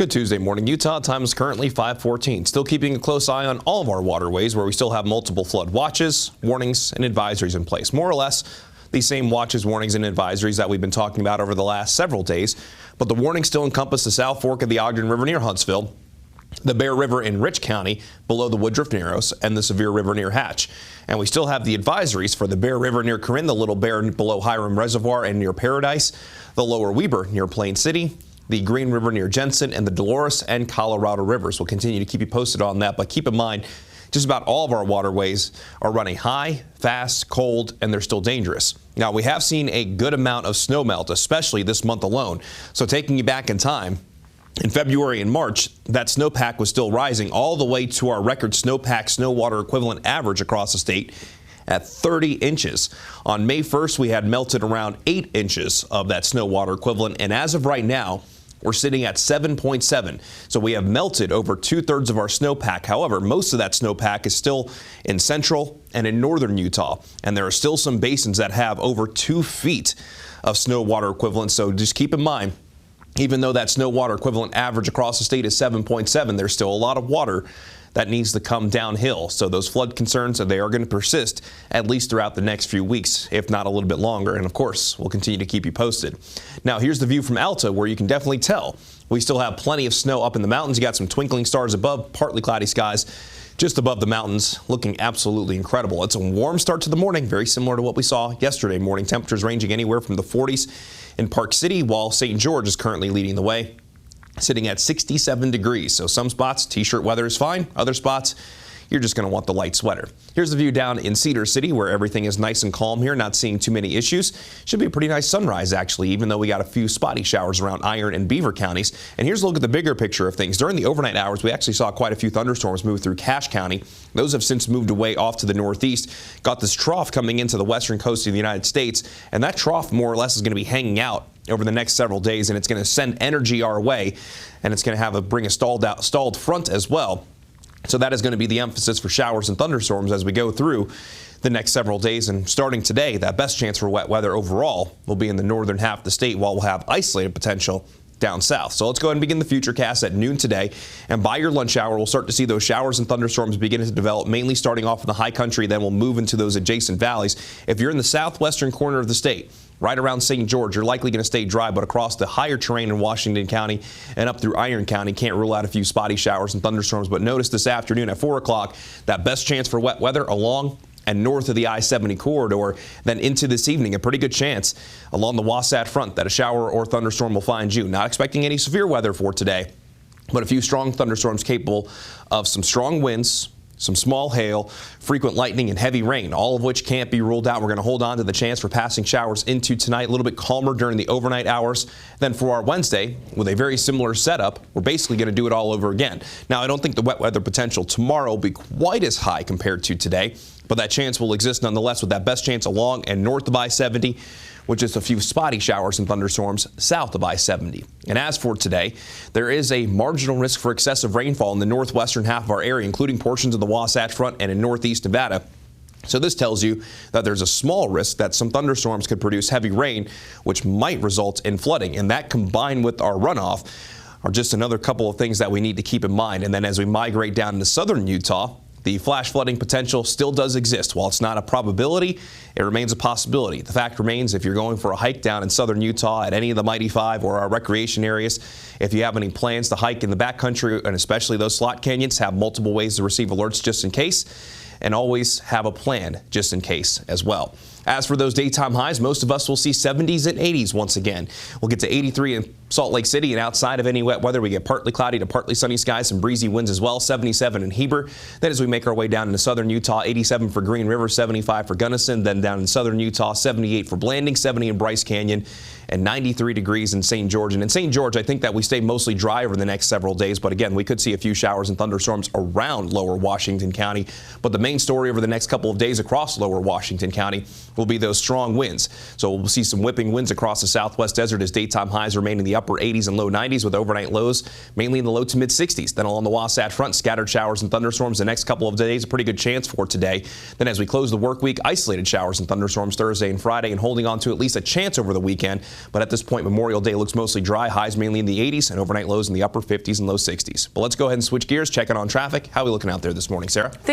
Good Tuesday morning, Utah. Time is currently 5:14. Still keeping a close eye on all of our waterways where we still have multiple flood watches, warnings, and advisories in place. More or less the same watches, warnings, and advisories that we've been talking about over the last several days. But the warnings still encompass the South Fork of the Ogden River near Huntsville, the Bear River in Rich County below the Woodruff Narrows, and the Sevier River near Hatch. And we still have the advisories for the Bear River near Corinne, the Little Bear below Hiram Reservoir and near Paradise, the Lower Weber near Plain City, the Green River near Jensen, and the Dolores and Colorado Rivers. We'll continue to keep you posted on that, but keep in mind, just about all of our waterways are running high, fast, cold, and they're still dangerous. Now, we have seen a good amount of snow melt, especially this month alone. So taking you back in time, in February and March, that snowpack was still rising all the way to our record snowpack snow water equivalent average across the state at 30 inches. On May 1st, we had melted around 8 inches of that snow water equivalent, and as of right now, we're sitting at 7.7. So we have melted over 2/3 of our snowpack. However, most of that snowpack is still in central and in northern Utah, and there are still some basins that have over 2 feet of snow water equivalent. So just keep in mind, even though that snow water equivalent average across the state is 7.7, there's still a lot of water that needs to come downhill. So those flood concerns, they are going to persist at least throughout the next few weeks, if not a little bit longer. And of course, we'll continue to keep you posted. Now, here's the view from Alta, where you can definitely tell we still have plenty of snow up in the mountains. You got some twinkling stars above, partly cloudy skies just above the mountains, looking absolutely incredible. It's a warm start to the morning, very similar to what we saw yesterday morning. Temperatures ranging anywhere from the 40s in Park City, while St. George is currently leading the way, sitting at 67 degrees. So some spots, t-shirt weather is fine. Other spots, you're just going to want the light sweater. Here's the view down in Cedar City, where everything is nice and calm here, not seeing too many issues. Should be a pretty nice sunrise, actually, even though we got a few spotty showers around Iron and Beaver counties. And here's a look at the bigger picture of things. During the overnight hours, we actually saw quite a few thunderstorms move through Cache County. Those have since moved away off to the northeast. Got this trough coming into the western coast of the United States, and that trough more or less is going to be hanging out over the next several days, and it's going to send energy our way, and it's going to bring a stalled front as well. So that is going to be the emphasis for showers and thunderstorms as we go through the next several days. And starting today, that best chance for wet weather overall will be in the northern half of the state, while we'll have isolated potential down south. So let's go ahead and begin the future cast at noon today. And by your lunch hour, we'll start to see those showers and thunderstorms begin to develop, mainly starting off in the high country. Then we'll move into those adjacent valleys. If you're in the southwestern corner of the state, right around St. George, you're likely going to stay dry, but across the higher terrain in Washington County and up through Iron County, can't rule out a few spotty showers and thunderstorms. But notice this afternoon at 4 o'clock, that best chance for wet weather along and north of the I-70 corridor. Then into this evening, a pretty good chance along the Wasatch front that a shower or thunderstorm will find you. Not expecting any severe weather for today, but a few strong thunderstorms capable of some strong winds, some small hail, frequent lightning, and heavy rain, all of which can't be ruled out. We're going to hold on to the chance for passing showers into tonight, a little bit calmer during the overnight hours. Then for our Wednesday, with a very similar setup, we're basically going to do it all over again. Now, I don't think the wet weather potential tomorrow will be quite as high compared to today, but that chance will exist nonetheless, with that best chance along and north of I-70, with just a few spotty showers and thunderstorms south of I-70. And as for today, there is a marginal risk for excessive rainfall in the northwestern half of our area, including portions of the Wasatch Front and in northeast Nevada. So this tells you that there's a small risk that some thunderstorms could produce heavy rain, which might result in flooding. And that, combined with our runoff, are just another couple of things that we need to keep in mind. And then as we migrate down into southern Utah, the flash flooding potential still does exist. While it's not a probability, it remains a possibility. The fact remains, if you're going for a hike down in southern Utah at any of the Mighty Five or our recreation areas, if you have any plans to hike in the backcountry, and especially those slot canyons, have multiple ways to receive alerts just in case, and always have a plan just in case as well. As for those daytime highs, most of us will see 70s and 80s once again. We'll get to 83 in Salt Lake City, and outside of any wet weather, we get partly cloudy to partly sunny skies and breezy winds as well. 77 in Heber. Then as we make our way down into southern Utah, 87 for Green River, 75 for Gunnison. Then down in southern Utah, 78 for Blanding, 70 in Bryce Canyon, and 93 degrees in St. George. And in St. George, I think that we stay mostly dry over the next several days. But again, we could see a few showers and thunderstorms around lower Washington County. But the main story over the next couple of days across lower Washington County will be those strong winds. So we'll see some whipping winds across the southwest desert as daytime highs remain in the upper 80s and low 90s with overnight lows mainly in the low to mid 60s. Then along the Wasatch Front, scattered showers and thunderstorms the next couple of days, a pretty good chance for today. Then as we close the work week, isolated showers and thunderstorms Thursday and Friday, and holding on to at least a chance over the weekend. But at this point, Memorial Day looks mostly dry, highs mainly in the 80s and overnight lows in the upper 50s and low 60s. But let's go ahead and switch gears, check in on traffic. How are we looking out there this morning, Sarah?